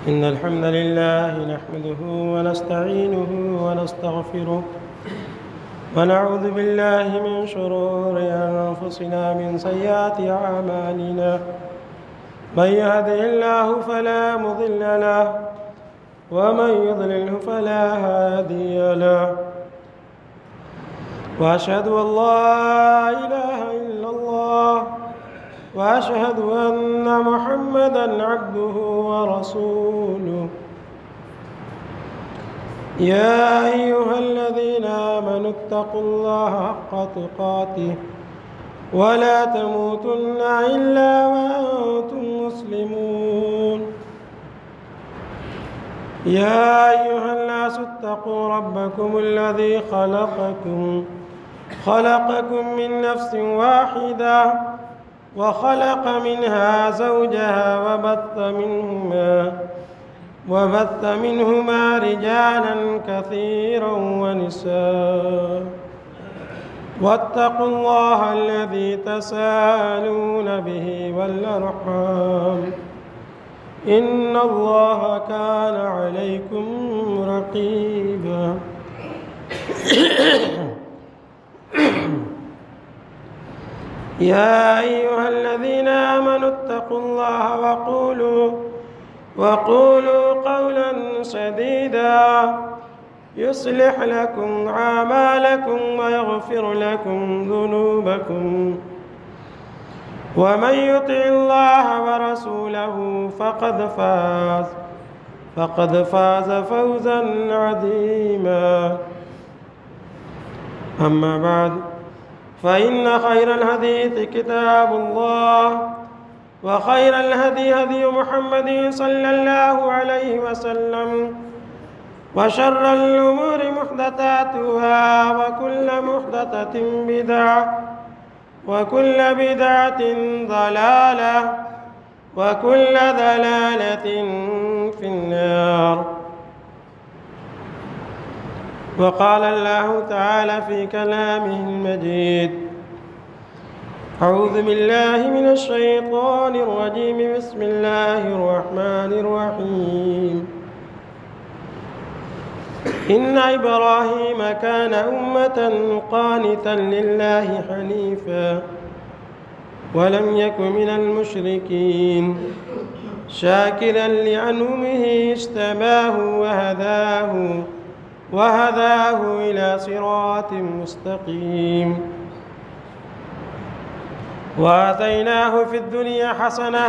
إن الحمد لله نحمده ونستعينه ونستغفره ونعوذ بالله من شرور أنفسنا من سيئات أعمالنا من يهده الله فلا مضل له ومن يضلله فلا هادي له وأشهد أن لا إله إلا الله وأشهد أن محمدًا عبده ورسوله يا أيها الذين آمنوا اتقوا الله حق تقاته ولا تموتن إلا وأنتم مسلمون يا أيها الناس اتقوا ربكم الذي خلقكم من نفس واحدة وخلق منها زوجها وبث منهما رجالا كثيرا ونساء واتقوا الله الذي تساءلون به والأرحام إن الله كان عليكم رقيبا يا أيها الذين آمنوا اتقوا الله وقولوا قولا سديدا يصلح لكم أعمالكم ويغفر لكم ذنوبكم ومن يطع الله ورسوله فقد فاز فوزا عظيما أما بعد فإن خير الحديث كتاب الله وخير الهدي هدي محمد صلى الله عليه وسلم وشر الأمور محدثاتها وكل محدثة بدعة وكل بدعة ضلالة وكل ضلالة في النار. وقال الله تعالى في كلامه المجيد: أعوذ بالله من الشيطان الرجيم بسم الله الرحمن الرحيم إن إبراهيم كان أمة قانتا لله حنيفا ولم يك من المشركين شاكرا لأنعمه اجتباه وهداه إلى صراط مستقيم وآتيناه في الدنيا حسنة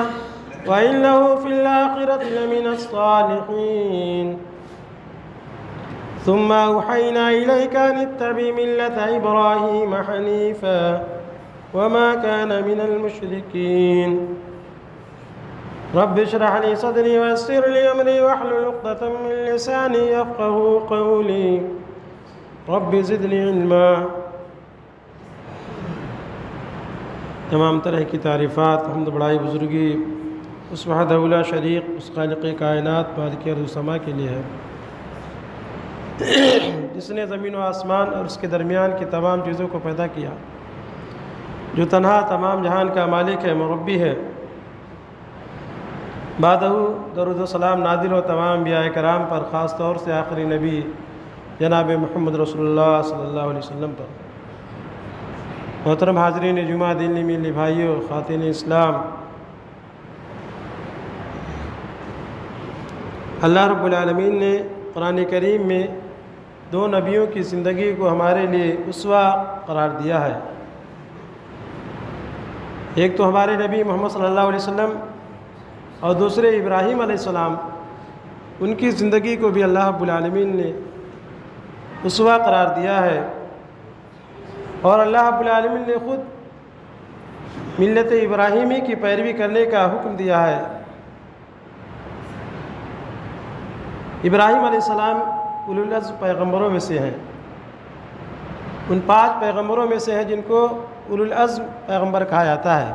وإنه في الآخرة لمن الصالحين ثم أوحينا إليك أن اتبع ملة إبراهيم حنيفا وما كان من المشركين رب اشرح لي صدري ويسر لي أمري واحلل عقدة من لساني يفقهوا قولي رب زدني علما. تمام طرح کی تعریفات حمد بڑائی بزرگی اس وحدہ لا شریک اس خالق کائنات مالک ارض و سما کے لیے ہے جس نے زمین و آسمان اور اس کے درمیان کی تمام چیزوں کو پیدا کیا، جو تنہا تمام جہان کا مالک ہے، مربی ہے. بعدہ درود و سلام نازل ہو تمام انبیاء کرام پر، خاص طور سے آخری نبی جناب محمد رسول اللہ صلی اللہ علیہ وسلم پر. محترم حاضرین جمعہ، دینی میلی بھائیوں، خواتین اسلام، اللہ رب العالمین نے قرآن کریم میں دو نبیوں کی زندگی کو ہمارے لیے اسوہ قرار دیا ہے. ایک تو ہمارے نبی محمد صلی اللہ علیہ وسلم اور دوسرے ابراہیم علیہ السلام. ان کی زندگی کو بھی اللہ رب العالمین نے اسوہ قرار دیا ہے، اور اللہ رب العالمین نے خود ملت ابراہیمی کی پیروی کرنے کا حکم دیا ہے. ابراہیم علیہ السلام اولو العزم پیغمبروں میں سے ہیں، ان 5 پیغمبروں میں سے ہیں جن کو اولو العزم پیغمبر کہا جاتا ہے.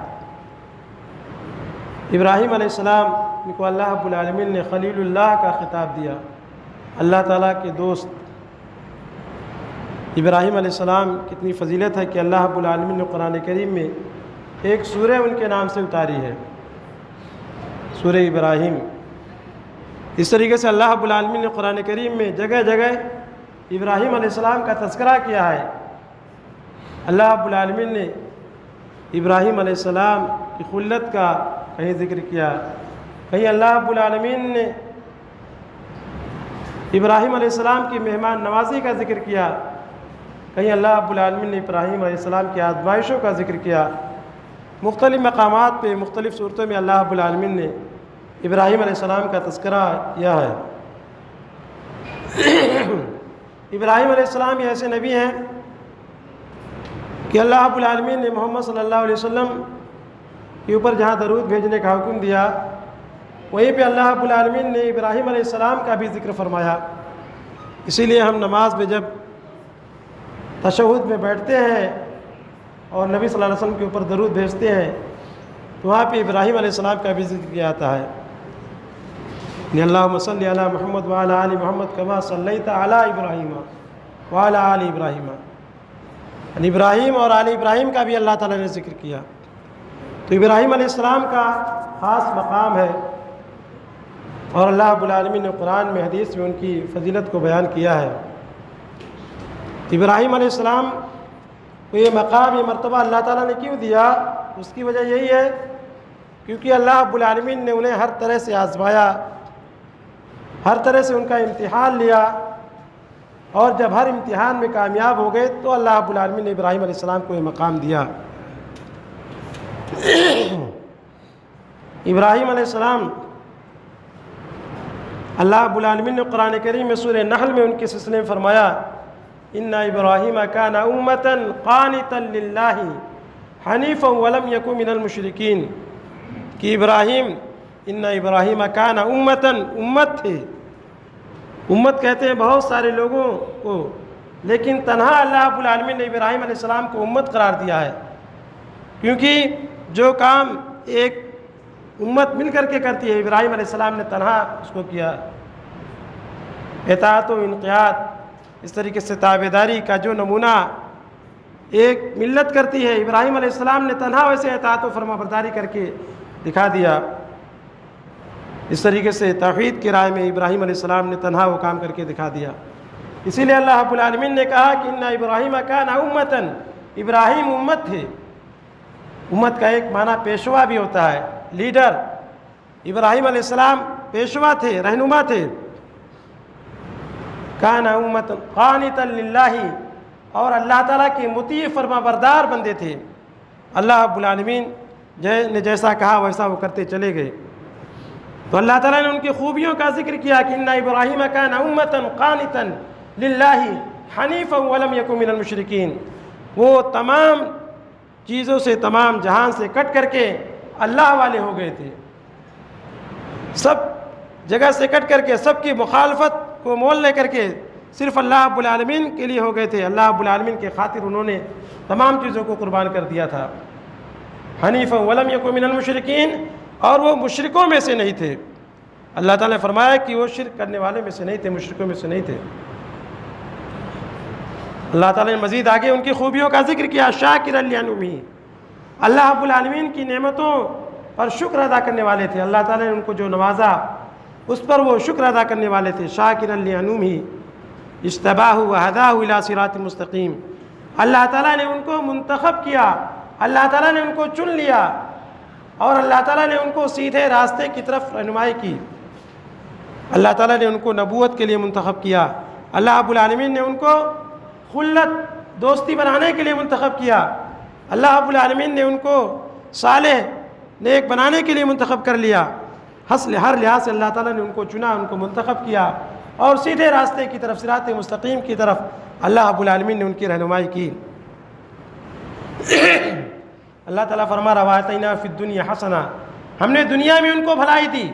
ابراہیم علیہ السلام ان کو اللہ رب العالمین نے خلیل اللہ کا خطاب دیا، اللہ تعالیٰ کے دوست. ابراہیم علیہ السلام کتنی فضیلت ہے کہ اللہ رب العالمین نے قرآن کریم میں ایک سورہ ان کے نام سے اتاری ہے، سورہ ابراہیم. اس طریقے سے اللہ رب العالمین نے قرآن کریم میں جگہ جگہ ابراہیم علیہ السلام کا تذکرہ کیا ہے۔ اللہ رب العالمین نے ابراہیم علیہ السلام کی خلت کا کہیں ذکر کیا، کہیں اللہ رب العالمین نے ابراہیم علیہ السلام کی مہمان نوازی کا ذکر کیا، کہیں اللہ رب العالمین نے ابراہیم علیہ السلام کی آزمائشوں کا ذکر کیا۔ مختلف مقامات پہ مختلف صورتوں میں اللہ رب العالمین نے ابراہیم علیہ السلام کا تذکرہ کیا ہے۔ ابراہیم علیہ السلام یہ ایسے نبی ہیں کہ اللہ رب العالمین نے محمد صلی اللہ علیہ وسلم کے اوپر جہاں درود بھیجنے کا حکم دیا، وہیں پہ اللہ رب العالمین نے ابراہیم علیہ السلام کا بھی ذکر فرمایا۔ اسی لیے ہم نماز میں جب تشہد میں بیٹھتے ہیں اور نبی صلی اللہ علیہ وسلم کے اوپر درود بھیجتے ہیں تو وہاں پہ ابراہیم علیہ السلام کا بھی ذکر کیا جاتا ہے۔ اللہم صلی علی محمد وعلی آل محمد کما صلیت علی ابراہیم وعلی آل ابراہیم، یعنی ابراہیم اور آل ابراہیم کا بھی اللہ تعالیٰ نے ذکر کیا۔ تو ابراہیم علیہ السلام کا خاص مقام ہے، اور اللہ رب العالمین نے قرآن میں حدیث میں ان کی فضیلت کو بیان کیا ہے۔ ابراہیم علیہ السلام کو یہ مقام، یہ مرتبہ اللہ تعالیٰ نے کیوں دیا؟ اس کی وجہ یہی ہے کیونکہ اللہ رب العالمین نے انہیں ہر طرح سے آزمایا، ہر طرح سے ان کا امتحان لیا، اور جب ہر امتحان میں کامیاب ہو گئے تو اللہ رب العالمین نے ابراہیم علیہ السلام کو یہ مقام دیا۔ ابراہیم علیہ السلام اللہ رب العالمین نے قرآن کریم میں سورہ نحل میں ان کے سلسلے میں فرمایا، ان ابراہیم کان امۃ قانتا للہ حنیفا ولم یک من المشرکین، کہ ابراہیم کان امۃ، امت تھے۔ امت کہتے ہیں بہت سارے لوگوں کو، لیکن تنہا اللہ رب العالمین نے ابراہیم علیہ السلام کو امت قرار دیا ہے، کیونکہ جو کام ایک امت مل کر کے کرتی ہے، ابراہیم علیہ السلام نے تنہا اس کو کیا۔ اطاعت و انقیاد، اس طریقے سے تابعداری کا جو نمونہ ایک ملت کرتی ہے، ابراہیم علیہ السلام نے تنہا ویسے اطاعت و فرما برداری کر کے دکھا دیا۔ اس طریقے سے توحید کی راہ میں ابراہیم علیہ السلام نے تنہا وہ کام کر کے دکھا دیا۔ اسی لیے اللہ رب العالمین نے کہا کہ ان ابراہیم کان امۃ، ابراہیم امت تھے۔ امت کا ایک معنی پیشوا بھی ہوتا ہے، لیڈر۔ ابراہیم علیہ السلام پیشوا تھے، رہنما تھے۔ کان امۃ قانتا للہ، اور اللہ تعالیٰ کے مطیع فرما بردار بندے تھے۔ اللہ رب العالمین نے جیسا کہا ویسا وہ کرتے چلے گئے۔ تو اللہ تعالیٰ نے ان کی خوبیوں کا ذکر کیا کہ ان ابراہیم کان امۃ قانتا للہ حنیفا ولم یک من المشرکین، وہ تمام چیزوں سے، تمام جہان سے کٹ کر کے اللہ والے ہو گئے تھے، سب جگہ سے کٹ کر کے، سب کی مخالفت کو مول لے کر کے صرف اللہ رب العالمین کے لیے ہو گئے تھے۔ اللہ رب العالمین کے خاطر انہوں نے تمام چیزوں کو قربان کر دیا تھا۔ حنیفا ولم یک من المشرکین، اور وہ مشرکوں میں سے نہیں تھے۔ اللہ تعالیٰ نے فرمایا کہ وہ شرک کرنے والے میں سے نہیں تھے، مشرکوں میں سے نہیں تھے۔ اللہ تعالیٰ نے مزید آگے ان کی خوبیوں کا ذکر کیا، شاکرا لانعمہ، اللہ رب العالمین کی نعمتوں پر شکر ادا کرنے والے تھے۔ اللہ تعالیٰ نے ان کو جو نوازا اس پر وہ شکر ادا کرنے والے تھے۔ شاکرا لانعمہ اجتباہ وہداہ الی صراط مستقیم، اللہ تعالیٰ نے ان کو منتخب کیا، اللہ تعالیٰ نے ان کو چن لیا، اور اللہ تعالیٰ نے ان کو سیدھے راستے کی طرف رہنمائی کی۔ اللہ تعالیٰ نے ان کو نبوت کے لیے منتخب کیا، اللہ رب العالمین نے ان کو خلت، دوستی بنانے کے لیے منتخب کیا، اللہ رب العالمین نے ان کو صالح، نیک بنانے کے لیے منتخب کر لیا۔ ہر لحاظ سے اللہ تعالیٰ نے ان کو چنا، ان کو منتخب کیا، اور سیدھے راستے کی طرف، صراط مستقیم کی طرف اللہ رب العالمین نے ان کی رہنمائی کی۔ اللہ تعالیٰ فرما رہا وَآتَيْنَا فِي الدُّنْيَا حَسَنَةً، ہم نے دنیا میں ان کو بھلائی دی۔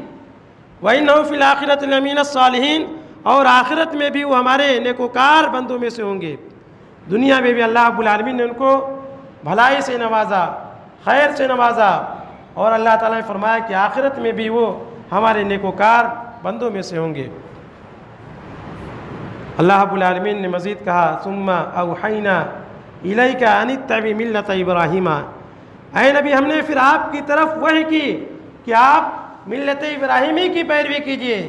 وَإِنَّهُ فِي الْآخِرَةِ لَمِنَ الصَّالِحِينَ، اور آخرت میں بھی وہ ہمارے نیکوکار بندوں میں سے ہوں گے۔ دنیا میں بھی اللہ رب العالمین نے ان کو بھلائی سے نوازا، خیر سے نوازا، اور اللہ تعالیٰ نے فرمایا کہ آخرت میں بھی وہ ہمارے نیکوکار بندوں میں سے ہوں گے۔ اللہ رب العالمین نے مزید کہا ثم اوحینا الیک ان اتبع ملت ابراہیم، اے نبی ہم نے پھر آپ کی طرف وحی کی کہ آپ ملت ابراہیمی کی پیروی کیجئے۔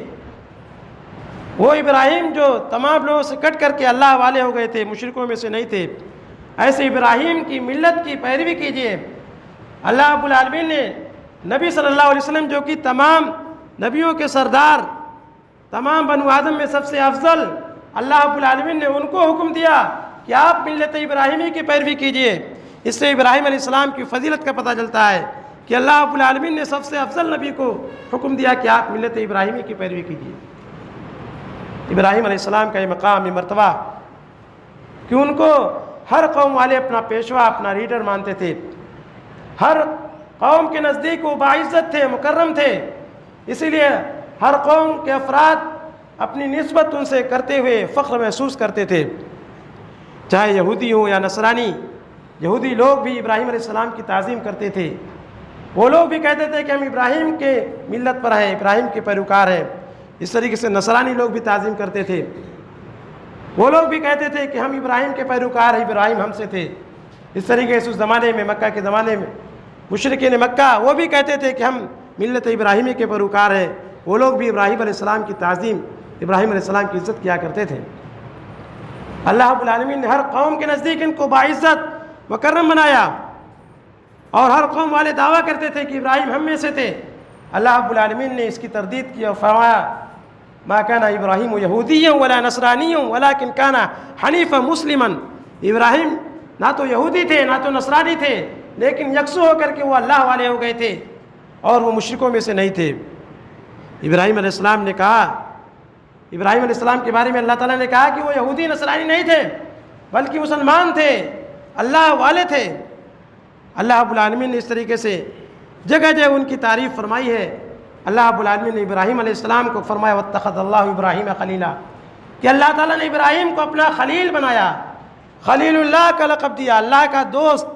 وہ ابراہیم جو تمام لوگوں سے کٹ کر کے اللہ والے ہو گئے تھے، مشرکوں میں سے نہیں تھے، ایسے ابراہیم کی ملت کی پیروی کیجیے۔ اللہ رب العالمین نے نبی صلی اللہ علیہ وسلم جو کہ تمام نبیوں کے سردار، تمام بنو آدم میں سب سے افضل، اللہ رب العالمین نے ان کو حکم دیا کہ آپ ملت ابراہیمی کی پیروی کیجیے۔ اس سے ابراہیم علیہ السلام کی فضیلت کا پتہ چلتا ہے کہ اللہ رب العالمین نے سب سے افضل نبی کو حکم دیا کہ آپ ملت ابراہیمی کی پیروی کیجیے۔ ابراہیم علیہ السلام کا یہ مقام، یہ مرتبہ کہ ان کو ہر قوم والے اپنا پیشوا، اپنا لیڈر مانتے تھے، ہر قوم کے نزدیک وہ باعزت تھے، مکرم تھے، اسی لیے ہر قوم کے افراد اپنی نسبت ان سے کرتے ہوئے فخر محسوس کرتے تھے، چاہے یہودی ہوں یا نصرانی۔ یہودی لوگ بھی ابراہیم علیہ السلام کی تعظیم کرتے تھے، وہ لوگ بھی کہتے تھے کہ ہم ابراہیم کے ملت پر ہیں، ابراہیم کے پیروکار ہیں۔ اس طریقے سے نصرانی لوگ بھی تعظیم کرتے تھے، وہ لوگ بھی کہتے تھے کہ ہم ابراہیم کے پیروکار ہیں، ابراہیم ہم سے تھے۔ اس طریقے سے اس زمانے میں، مکہ کے زمانے میں، مشرکین مکہ وہ بھی کہتے تھے کہ ہم ملت ابراہیمی کے پیروکار ہیں، وہ لوگ بھی ابراہیم علیہ السلام کی تعظیم، ابراہیم علیہ السلام کی عزت کیا کرتے تھے۔ اللہ رب العالمین نے ہر قوم کے نزدیک ان کو باعزت مکرم بنایا، اور ہر قوم والے دعویٰ کرتے تھے کہ ابراہیم ہم میں سے تھے۔ اللہ رب العالمین نے اس کی تردید کی اور فرمایا ما کان ابراہیم یہودیا ولا نصرانیا ولکن کان حنیفا مسلما۔ ابراہیم نہ تو یہودی تھے نہ تو نصرانی تھے، لیکن یکسو ہو کر کے وہ اللہ والے ہو گئے تھے، اور وہ مشرکوں میں سے نہیں تھے۔ ابراہیم علیہ السلام نے کہا، ابراہیم علیہ السلام کے بارے میں اللہ تعالیٰ نے کہا کہ وہ یہودی نصرانی نہیں تھے، بلکہ مسلمان تھے، اللہ والے تھے۔ اللہ رب العالمین نے اس طریقے سے جگہ جگہ ان کی تعریف فرمائی ہے۔ اللہ رب العالمین نے ابراہیم علیہ السلام کو فرمایا واتخذ اللہ ابراہیم خلیلا، کہ اللہ تعالیٰ نے ابراہیم کو اپنا خلیل بنایا، خلیل اللہ کا لقب دیا، اللہ کا دوست۔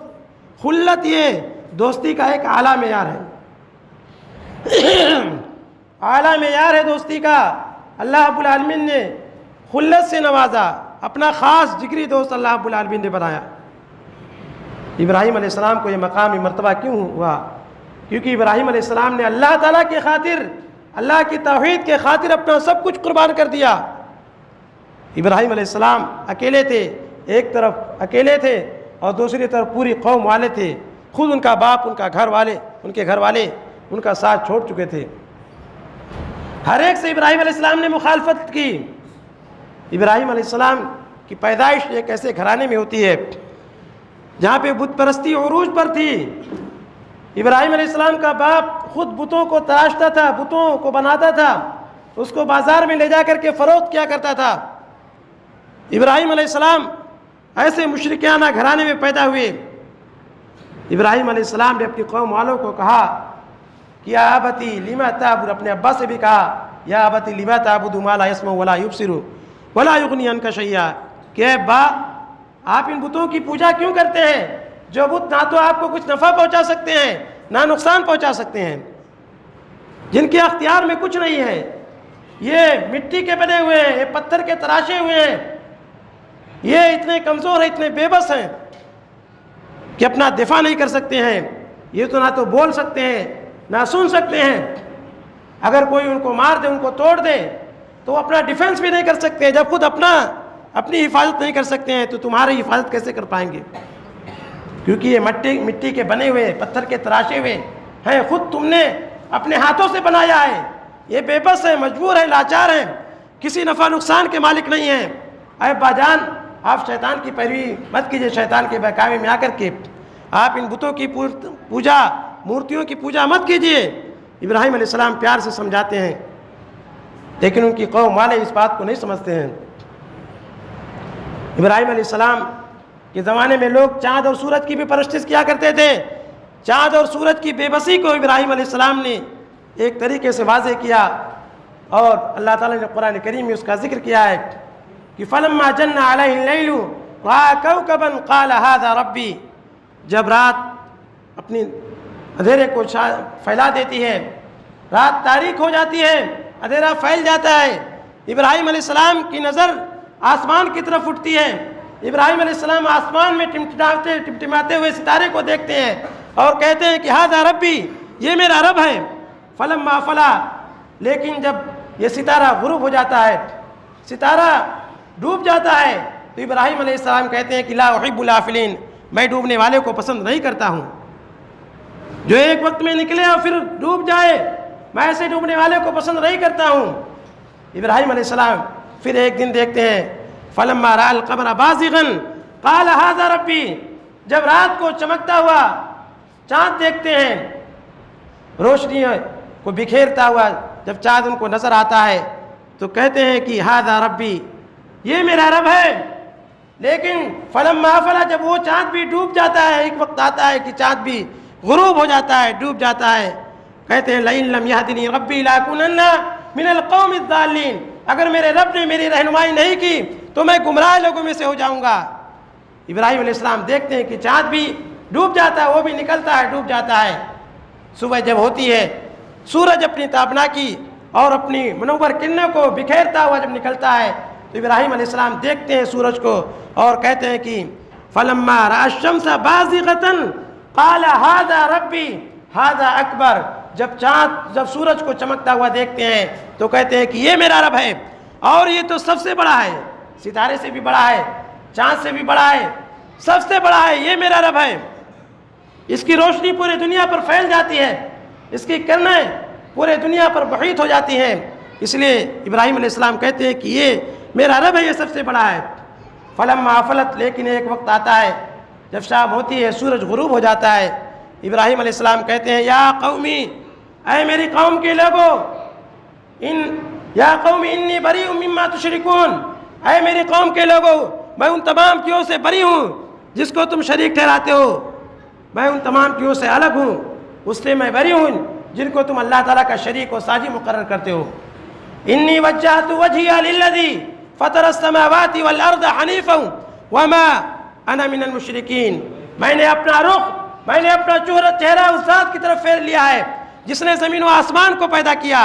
خلت یہ دوستی کا ایک اعلیٰ معیار ہے، اعلیٰ معیار ہے دوستی کا۔ اللہ رب العالمین نے خلت سے نوازا، اپنا خاص جگری دوست اللہ رب العالمین نے بنایا۔ ابراہیم علیہ السلام کو یہ مقام، یہ مرتبہ کیوں ہوا؟ کیونکہ ابراہیم علیہ السلام نے اللہ تعالیٰ کی خاطر، اللہ کی توحید کے خاطر اپنا سب کچھ قربان کر دیا۔ ابراہیم علیہ السلام اکیلے تھے، ایک طرف اکیلے تھے اور دوسری طرف پوری قوم والے تھے، خود ان کا باپ، ان کا گھر والے، ان کے گھر والے ان کا ساتھ چھوڑ چکے تھے۔ ہر ایک سے ابراہیم علیہ السلام نے مخالفت کی۔ ابراہیم علیہ السلام کی پیدائش ایک ایسے گھرانے میں ہوتی ہے جہاں پہ بت پرستی عروج پر تھی۔ ابراہیم علیہ السلام کا باپ خود بتوں کو تراشتا تھا، بتوں کو بناتا تھا، اس کو بازار میں لے جا کر کے فروخت کیا کرتا تھا۔ ابراہیم علیہ السلام ایسے مشرکانہ گھرانے میں پیدا ہوئے۔ ابراہیم علیہ السلام نے اپنی قوم والوں کو کہا کہ یا ابتی لما تعبد، اپنے ابا سے بھی کہا یا ابتی لما تعبد ما لا يسمع ولا يبصر ولا يغني عنك شيئا، کہ اے ابا آپ ان بتوں کی پوجا کیوں کرتے ہیں جو بت نہ تو آپ کو کچھ نفع پہنچا سکتے ہیں نہ نقصان پہنچا سکتے ہیں، جن کے اختیار میں کچھ نہیں ہے، یہ مٹی کے بنے ہوئے ہیں، یہ پتھر کے تراشے ہوئے ہیں، یہ اتنے کمزور ہیں، اتنے بے بس ہیں کہ اپنا دفاع نہیں کر سکتے ہیں، یہ تو نہ تو بول سکتے ہیں نہ سن سکتے ہیں، اگر کوئی ان کو مار دے، ان کو توڑ دے تو وہ اپنا ڈیفنس بھی نہیں کر سکتے۔ جب خود اپنی حفاظت نہیں کر سکتے ہیں تو تمہاری حفاظت کیسے کر پائیں گے؟ کیونکہ یہ مٹی کے بنے ہوئے، پتھر کے تراشے ہوئے ہیں، خود تم نے اپنے ہاتھوں سے بنایا ہے، یہ بے بس ہے، مجبور ہے، لاچار ہیں، کسی نفع نقصان کے مالک نہیں ہیں۔ اے باجان آپ شیطان کی پیروی مت کیجیے، شیطان کے بہکاوے میں آ کر کے آپ ان بتوں کی پوجا، مورتیوں کی پوجا مت کیجیے۔ ابراہیم علیہ السلام پیار سے سمجھاتے ہیں، لیکن ان کی قوم والے اس بات کو نہیں سمجھتے ہیں۔ ابراہیم علیہ السلام کے زمانے میں لوگ چاند اور سورج کی بھی پرستش کیا کرتے تھے۔ چاند اور سورج کی بے بسی کو ابراہیم علیہ السلام نے ایک طریقے سے واضح کیا، اور اللہ تعالیٰ نے قرآن کریم میں اس کا ذکر کیا ہے کہ فلما جن علیہ اللیل رأى کوکبا قال ھذا ربی، جب رات اپنی اندھیرے کو پھیلا دیتی ہے، رات تاریک ہو جاتی ہے، اندھیرا پھیل جاتا ہے، ابراہیم علیہ السلام کی نظر آسمان کی طرف اٹھتی ہے۔ ابراہیم علیہ السلام آسمان میں ٹمٹماتے ہوئے ستارے کو دیکھتے ہیں اور کہتے ہیں کہ ھذا ربی، یہ میرا رب ہے۔ فلما افلا، لیکن جب یہ ستارہ غروب ہو جاتا ہے، ستارہ ڈوب جاتا ہے تو ابراہیم علیہ السلام کہتے ہیں کہ لا احب الافلین، میں ڈوبنے والے کو پسند نہیں کرتا ہوں، جو ایک وقت میں نکلے اور پھر ڈوب جائے، میں ایسے ڈوبنے والے کو پسند نہیں کرتا ہوں۔ ابراہیم علیہ السلام پھر ایک دن دیکھتے ہیں فلما رأى القمر بازغا قال هذا ربی، جب رات کو چمکتا ہوا چاند دیکھتے ہیں، روشنی کو بکھیرتا ہوا جب چاند ان کو نظر آتا ہے تو کہتے ہیں کہ هذا ربی، یہ میرا رب ہے۔ لیکن فلما افل، جب وہ چاند بھی ڈوب جاتا ہے، ایک وقت آتا ہے کہ چاند بھی غروب ہو جاتا ہے، ڈوب جاتا ہے، کہتے ہیں لئن لم یہدنی ربی لاکونن من القوم الضالین، اگر میرے رب نے میری رہنمائی نہیں کی تو میں گمراہ لوگوں میں سے ہو جاؤں گا۔ ابراہیم علیہ السلام دیکھتے ہیں کہ چاند بھی ڈوب جاتا ہے، وہ بھی نکلتا ہے، ڈوب جاتا ہے۔ صبح جب ہوتی ہے، سورج اپنی تابناکی اور اپنی منور کرنوں کو بکھیرتا ہوا جب نکلتا ہے تو ابراہیم علیہ السلام دیکھتے ہیں سورج کو اور کہتے ہیں کہ فلما رأى الشمس بازغة قال هذا ربی هذا اکبر، جب سورج کو چمکتا ہوا دیکھتے ہیں تو کہتے ہیں کہ یہ میرا رب ہے اور یہ تو سب سے بڑا ہے، ستارے سے بھی بڑا ہے، چاند سے بھی بڑا ہے، سب سے بڑا ہے، یہ میرا رب ہے۔ اس کی روشنی پوری دنیا پر پھیل جاتی ہے، اس کی کرنیں پورے دنیا پر محیط ہو جاتی ہیں، اس لیے ابراہیم علیہ السلام کہتے ہیں کہ یہ میرا رب ہے، یہ سب سے بڑا ہے۔ فلما افلت، لیکن ایک وقت آتا ہے جب شام ہوتی ہے، سورج غروب ہو جاتا ہے، ابراہیم علیہ السلام کہتے ہیں یا قومی، اے میری قوم کے لوگوں، یا قوم انی بریء مما تشرکون، اے میری قوم کے لوگوں، میں ان تمام چیزوں سے بری ہوں جس کو تم شریک ٹھہراتے ہو، میں ان تمام چیزوں سے الگ ہوں، اس سے میں بری ہوں جن کو تم اللہ تعالیٰ کا شریک و ساجی مقرر کرتے ہو۔ انی وجہت وجہی للذی فطر السماوات والارض حنیفا وما انا من المشرکین، میں نے اپنا رخ، میں نے اپنا چہرہ اس ذات کی طرف پھیر لیا ہے جس نے زمین و آسمان کو پیدا کیا۔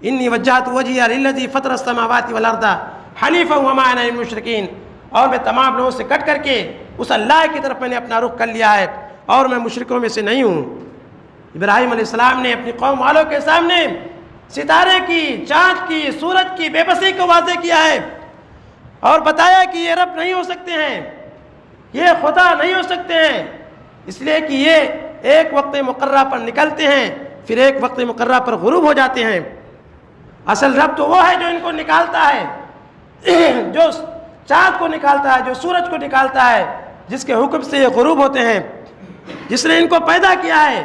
انی وجہت وجہی للذی فطر السماوات والارض حنیفا وما انا من المشرکین، اور میں تمام لوگوں سے کٹ کر کے اس اللہ کی طرف میں نے اپنا رخ کر لیا ہے اور میں مشرکوں میں سے نہیں ہوں۔ ابراہیم علیہ السلام نے اپنی قوم والوں کے سامنے ستارے کی، چاند کی، سورج کی بے بسی کو واضح کیا ہے اور بتایا کہ یہ رب نہیں ہو سکتے ہیں، یہ خدا نہیں ہو سکتے ہیں، اس لیے کہ یہ ایک وقت مقررہ پر نکلتے ہیں پھر ایک وقت مقررہ پر غروب ہو جاتے ہیں۔ اصل رب تو وہ ہے جو ان کو نکالتا ہے، جو چاند کو نکالتا ہے، جو سورج کو نکالتا ہے، جس کے حکم سے یہ غروب ہوتے ہیں، جس نے ان کو پیدا کیا ہے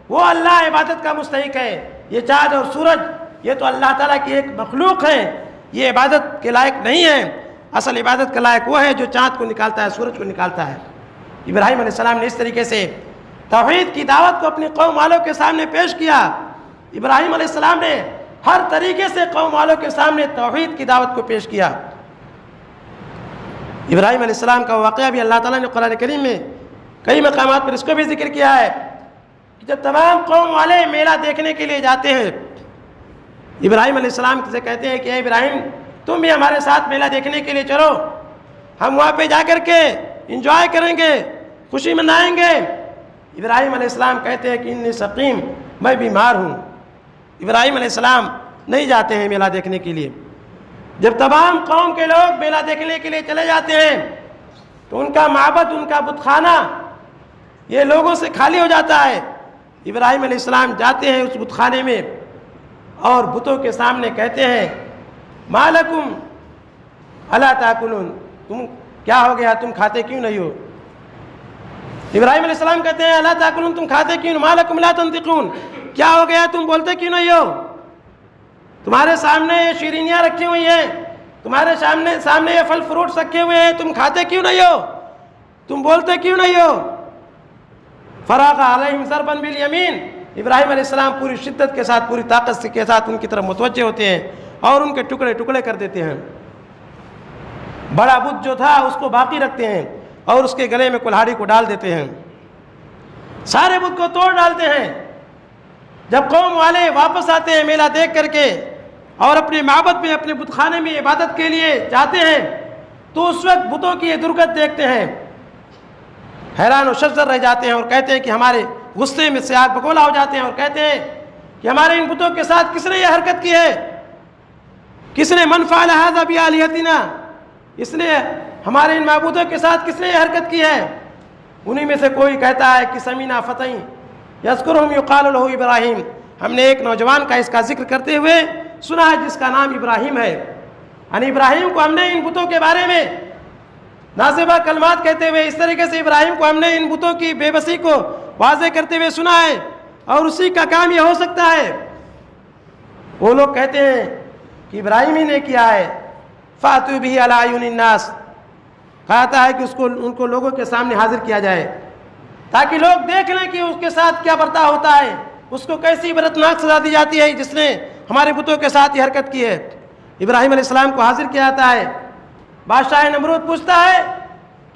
وہ اللہ عبادت کا مستحق ہے۔ یہ چاند اور سورج یہ تو اللہ تعالیٰ کی ایک مخلوق ہے، یہ عبادت کے لائق نہیں ہے، اصل عبادت کا لائق وہ ہے جو چاند کو نکالتا ہے، سورج کو نکالتا ہے۔ ابراہیم علیہ السلام نے اس طریقے سے توحید کی دعوت کو اپنی قوم والوں کے سامنے پیش کیا۔ ابراہیم علیہ السلام نے ہر طریقے سے قوم والوں کے سامنے توحید کی دعوت کو پیش کیا۔ ابراہیم علیہ السلام کا واقعہ بھی اللہ تعالیٰ نے قرآن کریم میں کئی مقامات پر اس کو بھی ذکر کیا ہے کہ جب تمام قوم والے میلہ دیکھنے کے لیے جاتے ہیں، ابراہیم علیہ السلام سے کہتے ہیں کہ اے ابراہیم تم بھی ہمارے ساتھ میلہ دیکھنے کے لیے چلو، ہم وہاں پہ جا کر کے انجوائے کریں گے، خوشی منائیں گے۔ ابراہیم علیہ السلام کہتے ہیں کہ انی سقیم، میں بیمار ہوں۔ ابراہیم علیہ السلام نہیں جاتے ہیں میلہ دیکھنے کے لیے۔ جب تمام قوم کے لوگ میلہ دیکھنے کے لیے چلے جاتے ہیں تو ان کا معبد، ان کا بت خانہ یہ لوگوں سے خالی ہو جاتا ہے۔ ابراہیم علیہ السلام جاتے ہیں اس بت خانے میں اور بتوں کے سامنے کہتے ہیں ما لکم الا تاکلون، تم کیا ہو گیا، تم کھاتے کیوں نہیں ہو؟ ابراہیم علیہ السلام کہتے ہیں الا تاکلون، تم کھاتے کیوں؟ ما لکم لا تنطقون، کیا ہو گیا، تم بولتے کیوں نہیں ہو؟ تمہارے سامنے یہ شیرینیاں رکھی ہوئی ہیں، تمہارے سامنے یہ پھل فروٹس رکھے ہوئے ہیں، تم کھاتے کیوں نہیں ہو؟ تم بولتے کیوں نہیں ہو؟ فراغ علیہم ضربا بالیمین، ابراہیم علیہ السلام پوری شدت کے ساتھ، پوری طاقت کے ساتھ ان کی طرف متوجہ ہوتے ہیں اور ان کے ٹکڑے ٹکڑے کر دیتے ہیں۔ بڑا بت جو تھا اس کو باقی رکھتے ہیں اور اس کے گلے میں کلہاڑی کو ڈال دیتے ہیں، سارے بت کو توڑ ڈالتے ہیں۔ جب قوم والے واپس آتے ہیں میلہ دیکھ کر کے اور اپنے معبد میں، اپنے بت خانے میں عبادت کے لیے جاتے ہیں تو اس وقت بتوں کی یہ درگت دیکھتے ہیں، حیران و شزر رہ جاتے ہیں اور کہتے ہیں کہ ہمارے غصے میں سے آگ بگولا ہو جاتے ہیں اور کہتے ہیں کہ ہمارے ان بتوں کے ساتھ کس نے یہ حرکت کی ہے؟ کس نے من فعل ھذا بآلہتنا، اس نے ہمارے ان معبودوں کے ساتھ کس نے یہ حرکت کی ہے؟ انہی میں سے کوئی کہتا ہے کہ سمینا فتى یذکرہم یقال لہ ابراہیم، ہم نے ایک نوجوان کا اس کا ذکر کرتے ہوئے سنا ہے جس کا نام ابراہیم ہے، یعنی ابراہیم کو ہم نے ان بتوں کے بارے میں نازیبہ کلمات کہتے ہوئے، اس طریقے سے ابراہیم کو ہم نے ان بتوں کی بے بسی کو واضح کرتے ہوئے سنا ہے، اور اسی کا کام یہ ہو سکتا ہے۔ وہ لوگ کہتے ہیں کہ ابراہیم ہی نے کیا ہے، فَأْتُوا بِهِ عَلَىٰ أَعْيُنِ النَّاسِ، کہتا ہے کہ ان کو لوگوں کے سامنے حاضر کیا جائے تاکہ لوگ دیکھ لیں کہ اس کے ساتھ کیا برتاؤ ہوتا ہے، اس کو کیسی عبرتناک سزا دی جاتی ہے جس نے ہمارے بتوں کے ساتھ یہ حرکت کی ہے۔ ابراہیم علیہ السلام کو حاضر کیا جاتا ہے، بادشاہ نمرود پوچھتا ہے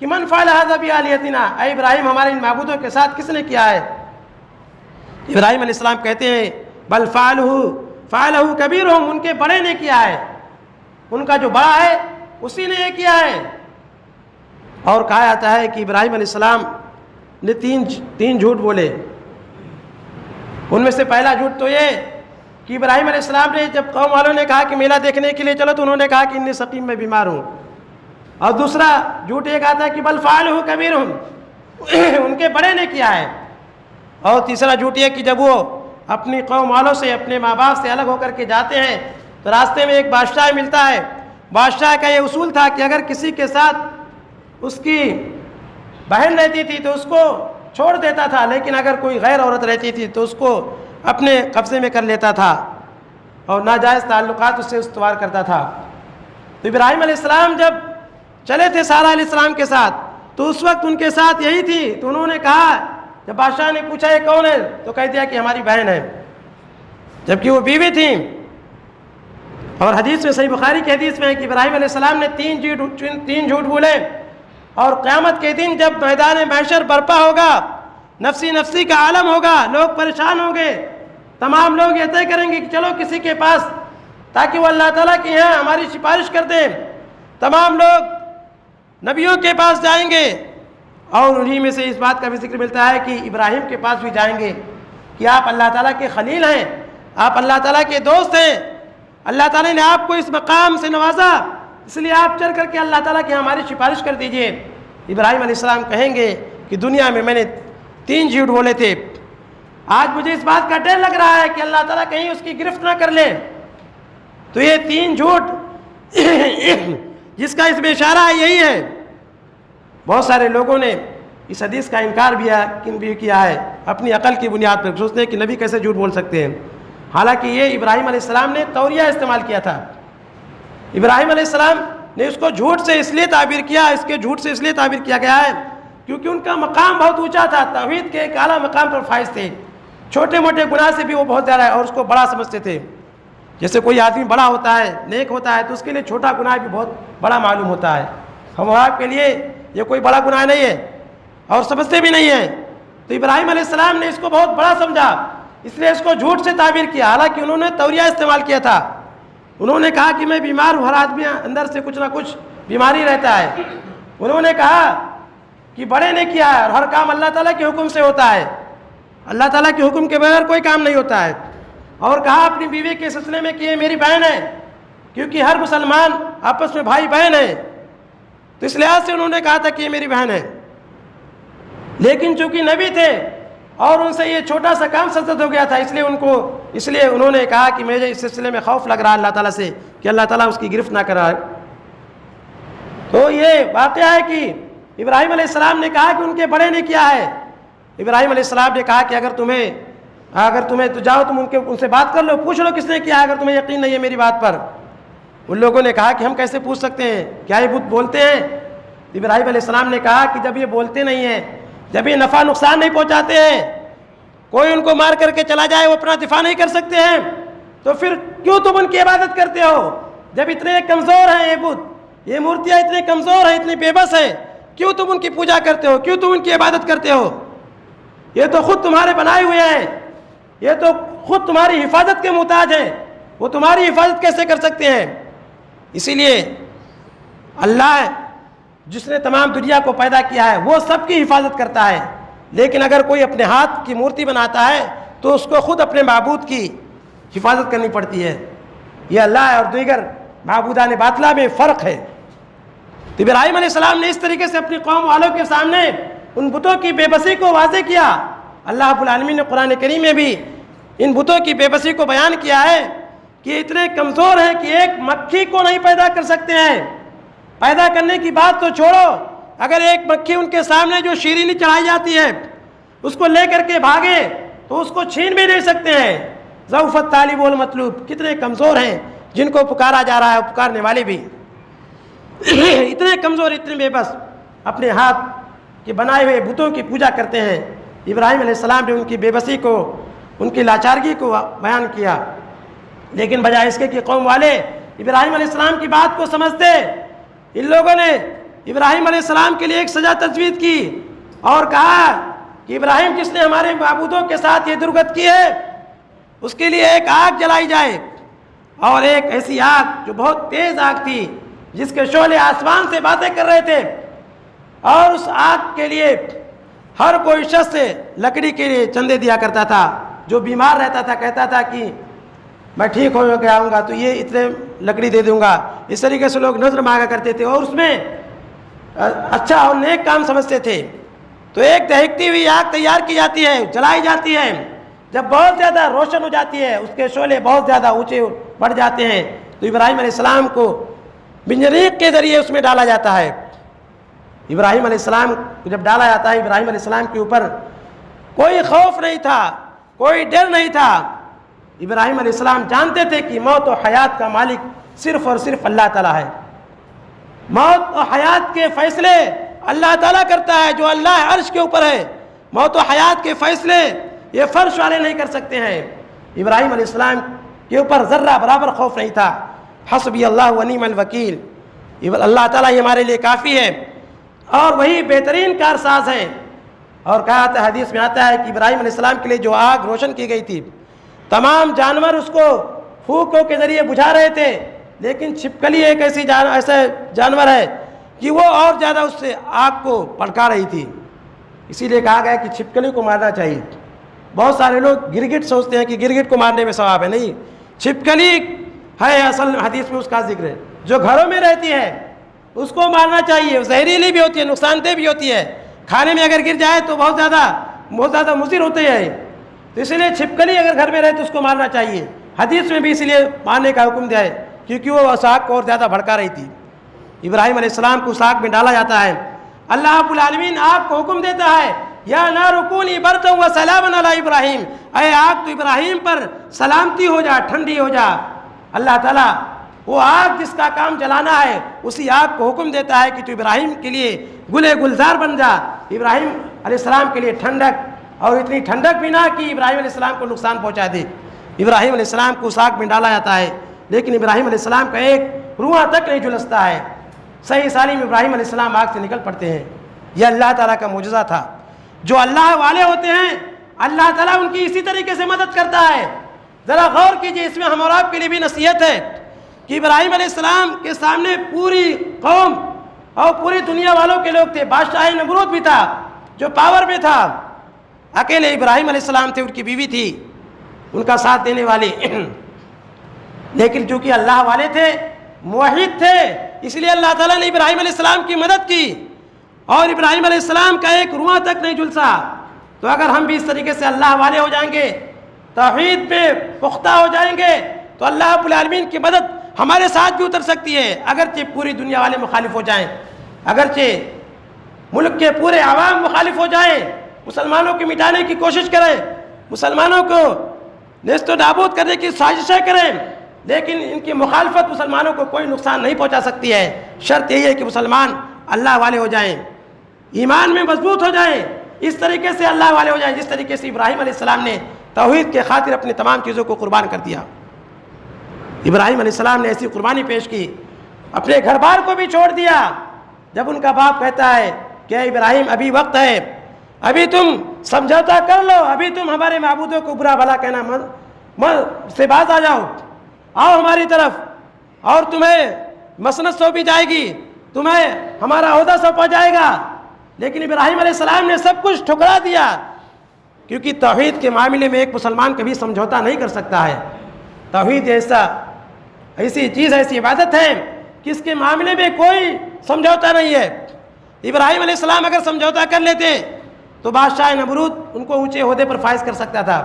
کہ من فعل ھذا بآلہتنا، اے ابراہیم ہمارے ان معبودوں کے ساتھ کس نے کیا ہے؟ ابراہیم علیہ السلام کہتے ہیں بل فعلہ کبیرہم، ان کے بڑے نے کیا ہے، ان کا جو بڑا ہے اسی نے یہ کیا ہے۔ اور کہا جاتا ہے کہ ابراہیم علیہ السلام نے تین جھوٹ بولے، ان میں سے پہلا جھوٹ تو یہ کہ ابراہیم علیہ السلام نے جب قوم والوں نے کہا کہ میلہ دیکھنے کے لیے چلو تو انہوں نے کہا کہ انی سقیم، میں بیمار ہوں۔ اور دوسرا جھوٹ یہ کہا تھا کہ بل فعلہ کبیرہم، ان کے بڑے نے کیا ہے۔ اور تیسرا جھوٹ یہ کہ جب وہ اپنی قوم والوں سے، اپنے ماں باپ سے الگ ہو کر کے جاتے ہیں تو راستے میں ایک بادشاہ ملتا ہے، بادشاہ کا یہ اصول تھا کہ اگر کسی کے ساتھ اس کی بہن رہتی تھی تو اس کو چھوڑ دیتا تھا، لیکن اگر کوئی غیر عورت رہتی تھی تو اس کو اپنے قبضے میں کر لیتا تھا اور ناجائز تعلقات اس سے استوار کرتا تھا۔ تو ابراہیم علیہ السلام جب چلے تھے سارہ علیہ السلام کے ساتھ تو اس وقت ان کے ساتھ یہی تھی، تو انہوں نے کہا، جب بادشاہ نے پوچھا یہ کون ہے تو کہہ دیا کہ ہماری بہن ہے، جبکہ وہ بیوی تھیں۔ اور حدیث میں، صحیح بخاری کی حدیث میں ہے کہ ابراہیم علیہ السلام نے تین جھوٹ بولے، اور قیامت کے دن جب میدان محشر برپا ہوگا، نفسی نفسی کا عالم ہوگا، لوگ پریشان ہوں گے، تمام لوگ یہ طے کریں گے کہ چلو کسی کے پاس تاکہ وہ اللہ تعالیٰ کے یہاں ہماری سفارش کر دیں۔ تمام لوگ نبیوں کے پاس جائیں گے، اور انہی میں سے اس بات کا بھی ذکر ملتا ہے کہ ابراہیم کے پاس بھی جائیں گے کہ آپ اللہ تعالیٰ کے خلیل ہیں، آپ اللہ تعالیٰ کے دوست ہیں، اللہ تعالیٰ نے آپ کو اس مقام سے نوازا، اس لیے آپ چل کر کے اللہ تعالیٰ کی ہماری سفارش کر دیجئے۔ ابراہیم علیہ السلام کہیں گے کہ دنیا میں نے 3 جھوٹ بولے تھے، آج مجھے اس بات کا ڈر لگ رہا ہے کہ اللہ تعالیٰ کہیں اس کی گرفت نہ کر لے۔ تو یہ 3 جھوٹ جس کا اس میں اشارہ ہے یہی ہے۔ بہت سارے لوگوں نے اس حدیث کا انکار بھی کیا ہے اپنی عقل کی بنیاد پر، سوچتے ہیں کہ نبی کیسے جھوٹ بول سکتے ہیں، حالانکہ یہ ابراہیم علیہ السلام نے توریہ استعمال کیا تھا۔ ابراہیم علیہ السلام نے اس کو جھوٹ سے اس لیے تعبیر کیا، اس کے جھوٹ سے اس لیے تعبیر کیا گیا ہے کیونکہ ان کا مقام بہت اونچا تھا، توحید کے ایک اعلیٰ مقام پر فائز تھے، چھوٹے موٹے گناہ سے بھی وہ بہت زیادہ اور اس کو بڑا سمجھتے تھے۔ جیسے کوئی آدمی بڑا ہوتا ہے، نیک ہوتا ہے، تو اس کے لیے چھوٹا گناہ بھی بہت بڑا معلوم ہوتا ہے، ہم آپ کے لیے یہ کوئی بڑا گناہ نہیں ہے اور سمجھتے بھی نہیں ہیں۔ تو ابراہیم علیہ السلام نے اس کو بہت بڑا سمجھا، اس لیے اس کو جھوٹ سے تعبیر کیا، حالانکہ انہوں نے توریہ استعمال کیا تھا۔ انہوں نے کہا کہ میں بیمار ہوں، ہر آدمی اندر سے کچھ نہ کچھ بیماری رہتا ہے۔ انہوں نے کہا کہ بڑے نے کیا ہے، اور ہر کام اللہ تعالیٰ کے حکم سے ہوتا ہے، اللہ تعالیٰ کے حکم کے بغیر کوئی کام نہیں ہوتا ہے۔ اور کہا اپنی بیوی کے سلسلے میں کہ یہ میری بہن ہے، کیونکہ ہر مسلمان آپس میں بھائی بہن ہے، تو اس لحاظ سے انہوں نے کہا تھا کہ یہ میری بہن ہے۔ لیکن چونکہ نبی تھے اور ان سے یہ چھوٹا سا کام سرزد ہو گیا تھا، اس لیے انہوں نے کہا کہ مجھے اس سلسلے میں خوف لگ رہا ہے اللہ تعالیٰ سے کہ اللہ تعالیٰ اس کی گرفت نہ کرائے۔ تو یہ واقعہ ہے کہ ابراہیم علیہ السلام نے کہا کہ ان کے بڑے نے کیا ہے۔ ابراہیم علیہ السلام نے کہا کہ اگر تمہیں تو جاؤ، تم ان سے بات کر لو، پوچھ لو کس نے کیا ہے، اگر تمہیں یقین نہیں ہے میری بات پر۔ ان لوگوں نے کہا کہ ہم کیسے پوچھ سکتے ہیں، کیا یہ بت بولتے ہیں؟ ابراہیم علیہ السلام نے کہا کہ جب یہ بولتے نہیں ہیں، جب یہ نفع نقصان نہیں پہنچاتے ہیں، کوئی ان کو مار کر کے چلا جائے وہ اپنا دفاع نہیں کر سکتے ہیں، تو پھر کیوں تم ان کی عبادت کرتے ہو؟ جب اتنے کمزور ہیں یہ بت، یہ مورتیاں اتنے کمزور ہیں، اتنی بے بس ہیں، کیوں تم ان کی پوجا کرتے ہو، کیوں تم ان کی عبادت کرتے ہو؟ یہ تو خود تمہارے بنائے ہوئے ہیں، یہ تو خود تمہاری حفاظت کے محتاج ہیں، وہ تمہاری حفاظت کیسے کر سکتے ہیں؟ اسی لیے اللہ جس نے تمام دنیا کو پیدا کیا ہے وہ سب کی حفاظت کرتا ہے، لیکن اگر کوئی اپنے ہاتھ کی مورتی بناتا ہے تو اس کو خود اپنے معبود کی حفاظت کرنی پڑتی ہے۔ یہ اللہ اور دیگر معبودان باطلہ میں فرق ہے۔ تو ابراہیم علیہ السلام نے اس طریقے سے اپنی قوم والوں کے سامنے ان بتوں کی بے بسی کو واضح کیا۔ اللہ رب العالمین نے قرآن کریم میں بھی ان بتوں کی بے بسی کو بیان کیا ہے کہ یہ اتنے کمزور ہیں کہ ایک مکھی کو نہیں پیدا کر سکتے ہیں۔ پیدا کرنے کی بات تو چھوڑو، اگر ایک مکھی ان کے سامنے جو شیرینی چڑھائی جاتی ہے اس کو لے کر کے بھاگے تو اس کو چھین بھی نہیں سکتے ہیں۔ ضعف الطالب والمطلوب، کتنے کمزور ہیں جن کو پکارا جا رہا ہے، پکارنے والے بھی اتنے کمزور، اتنے بے بس، اپنے ہاتھ کے بنائے ہوئے بتوں کی پوجا کرتے ہیں۔ ابراہیم علیہ السلام نے ان کی بے بسی کو، ان کی لاچارگی کو بیان کیا، لیکن بجائے اس کے کہ قوم والے ابراہیم علیہ السلام کی بات کو سمجھتے، ان لوگوں نے ابراہیم علیہ السلام کے لیے ایک سزا تجویز کی اور کہا کہ ابراہیم جس نے ہمارے معبودوں کے ساتھ یہ درگت کی ہے اس کے لیے ایک آگ جلائی جائے، اور ایک ایسی آگ جو بہت تیز آگ تھی جس کے شعلے آسمان سے باتیں کر رہے تھے، اور اس آگ کے لیے ہر کوئی شخص لکڑی کے لیے چندے دیا کرتا تھا۔ جو بیمار رہتا تھا کہتا تھا کہ میں ٹھیک ہو کے آؤں گا تو یہ اتنے لکڑی دے دوں گا۔ اس طریقے سے لوگ نذر مانگا کرتے تھے اور اس میں اچھا اور نیک کام سمجھتے تھے۔ تو ایک دہکتی ہوئی آگ تیار کی جاتی ہے، جلائی جاتی ہے، جب بہت زیادہ روشن ہو جاتی ہے، اس کے شعلے بہت زیادہ اونچے بڑھ جاتے ہیں، تو ابراہیم علیہ السلام کو منجنیق کے ذریعے اس میں ڈالا جاتا ہے۔ ابراہیم علیہ السلام کو جب ڈالا جاتا ہے، ابراہیم علیہ السلام کے اوپر کوئی خوف نہیں تھا، کوئی ڈر نہیں تھا۔ ابراہیم علیہ السلام جانتے تھے کہ موت و حیات کا مالک صرف اور صرف اللہ تعالیٰ ہے۔ موت و حیات کے فیصلے اللہ تعالیٰ کرتا ہے، جو اللہ عرش کے اوپر ہے۔ موت و حیات کے فیصلے یہ فرش والے نہیں کر سکتے ہیں۔ ابراہیم علیہ السلام کے اوپر ذرہ برابر خوف نہیں تھا۔ حسبی اللہ و نعم الوکیل، اللہ تعالیٰ ہی ہمارے لیے کافی ہے اور وہی بہترین کارساز ہے۔ اور کہا تھا، حدیث میں آتا ہے کہ ابراہیم علیہ السلام کے لیے جو آگ روشن کی گئی تھی، تمام جانور اس کو پھونکوں کے ذریعے بجھا رہے تھے، لیکن چھپکلی ایک ایسا جانور ہے کہ وہ اور زیادہ اس سے آگ کو بھڑکا رہی تھی۔ اسی لیے کہا گیا کہ چھپکلی کو مارنا چاہیے۔ بہت سارے لوگ گرگٹ سوچتے ہیں کہ گرگٹ کو مارنے میں ثواب ہے، نہیں، چھپکلی ہے اصل حدیث میں اس کا ذکر ہے، جو گھروں میں رہتی ہے اس کو مارنا چاہیے۔ زہریلی بھی ہوتی ہے، نقصان دہ بھی ہوتی ہے، کھانے میں اگر گر جائے تو بہت زیادہ مضر ہوتے ہیں، تو اس لیے چھپکلی اگر گھر میں رہے تو اس کو مارنا چاہیے۔ حدیث میں بھی اس لیے مارنے کا حکم دیا ہے کیونکہ وہ اس آگ کو اور زیادہ بھڑکا رہی تھی۔ ابراہیم علیہ السلام کو اس آگ میں ڈالا جاتا ہے۔ اللہ رب العالمین آگ کو حکم دیتا ہے، یا نار کونی بردا و سلاما علی ابراہیم، اے آگ تو ابراہیم پر سلامتی ہو جا، ٹھنڈی ہو جا۔ اللہ تعالیٰ وہ آگ جس کا کام جلانا ہے اسی آگ کو حکم دیتا ہے کہ تو ابراہیم کے لیے گلے گلزار بن جا۔ ابراہیم علیہ السلام کے لیے ٹھنڈک، اور اتنی ٹھنڈک بھی نہ کہ ابراہیم علیہ السلام کو نقصان پہنچا دے۔ ابراہیم علیہ السلام کو اس آگ میں ڈالا جاتا ہے، لیکن ابراہیم علیہ السلام کا ایک روحاں تک نہیں جھلستا ہے۔ صحیح سالم ابراہیم علیہ السلام آگ سے نکل پڑتے ہیں۔ یہ اللہ تعالیٰ کا معجزہ تھا۔ جو اللہ والے ہوتے ہیں اللہ تعالیٰ ان کی اسی طریقے سے مدد کرتا ہے۔ ذرا غور کیجئے، اس میں ہم اور آپ کے لیے بھی نصیحت ہے کہ ابراہیم علیہ السلام کے سامنے پوری قوم اور پوری دنیا والوں کے لوگ تھے۔ بادشاہ نمرود بھی تھا جو پاور میں تھا، اکیلے ابراہیم علیہ السلام تھے، ان کی بیوی تھی ان کا ساتھ دینے والی، لیکن چونکہ اللہ والے تھے، موحد تھے، اس لیے اللہ تعالیٰ نے ابراہیم علیہ السلام کی مدد کی اور ابراہیم علیہ السلام کا ایک روحاں تک نہیں جھلسا۔ تو اگر ہم بھی اس طریقے سے اللہ والے ہو جائیں گے، توحید پہ پختہ ہو جائیں گے، تو اللہ رب العالمین کی مدد ہمارے ساتھ بھی اتر سکتی ہے، اگرچہ پوری دنیا والے مخالف ہو جائیں، اگرچہ ملک کے پورے عوام مخالف ہو جائیں، مسلمانوں کو مٹانے کی کوشش کریں، مسلمانوں کو نیست و نابود کرنے کی سازشیں کریں، لیکن ان کی مخالفت مسلمانوں کو کوئی نقصان نہیں پہنچا سکتی ہے۔ شرط یہی ہے کہ مسلمان اللہ والے ہو جائیں، ایمان میں مضبوط ہو جائیں، اس طریقے سے اللہ والے ہو جائیں جس طریقے سے ابراہیم علیہ السلام نے توحید کے خاطر اپنی تمام چیزوں کو قربان کر دیا۔ ابراہیم علیہ السلام نے ایسی قربانی پیش کی، اپنے گھر بار کو بھی چھوڑ دیا۔ جب ان کا باپ کہتا ہے کہ اے ابراہیم ابھی وقت ہے، ابھی تم سمجھوتا کر لو، ابھی تم ہمارے معبودوں کو برا بھلا کہنا سے باز آ جاؤ، آؤ ہماری طرف، اور تمہیں مسنت سونپی جائے گی، تمہیں ہمارا عہدہ سونپا جائے گا۔ لیکن ابراہیم علیہ السلام نے سب کچھ ٹھکرا دیا، کیونکہ توحید کے معاملے میں ایک مسلمان کبھی سمجھوتا نہیں کر سکتا ہے۔ توحید ایسا ایسی چیز ایسی عبادت ہے کہ اس کے معاملے میں کوئی سمجھوتا نہیں ہے۔ ابراہیم علیہ السلام اگر سمجھوتا کر لیتے تو بادشاہ نمرود ان کو اونچے عہدے پر فائز کر سکتا تھا،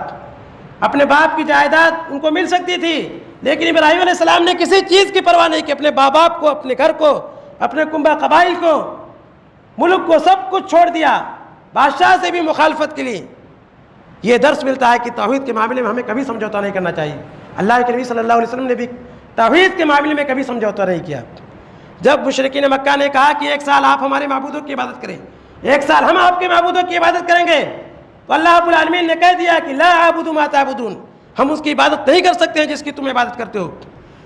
اپنے باپ کی جائیداد ان کو مل سکتی تھی، لیکن ابراہیم علیہ السلام نے کسی چیز کی پرواہ نہیں کی، اپنے باپ کو، اپنے گھر کو، اپنے کنبہ قبائل کو، ملک کو، سب کچھ چھوڑ دیا بادشاہ سے بھی مخالفت کے لیے۔ یہ درس ملتا ہے کہ توحید کے معاملے میں ہمیں کبھی سمجھوتا نہیں کرنا چاہیے۔ اللہ کے نبی صلی اللہ علیہ وسلم نے بھی توحید کے معاملے میں کبھی سمجھوتا نہیں کیا۔ جب مشرکین مکہ نے کہا کہ 1 سال آپ ہمارے معبودوں کی عبادت کریں، 1 سال ہم آپ کے معبودوں کی عبادت کریں گے، تو اللہ رب العالمین نے کہہ دیا کہ لا اعبد ما تعبدون، ہم اس کی عبادت نہیں کر سکتے ہیں جس کی تم عبادت کرتے ہو،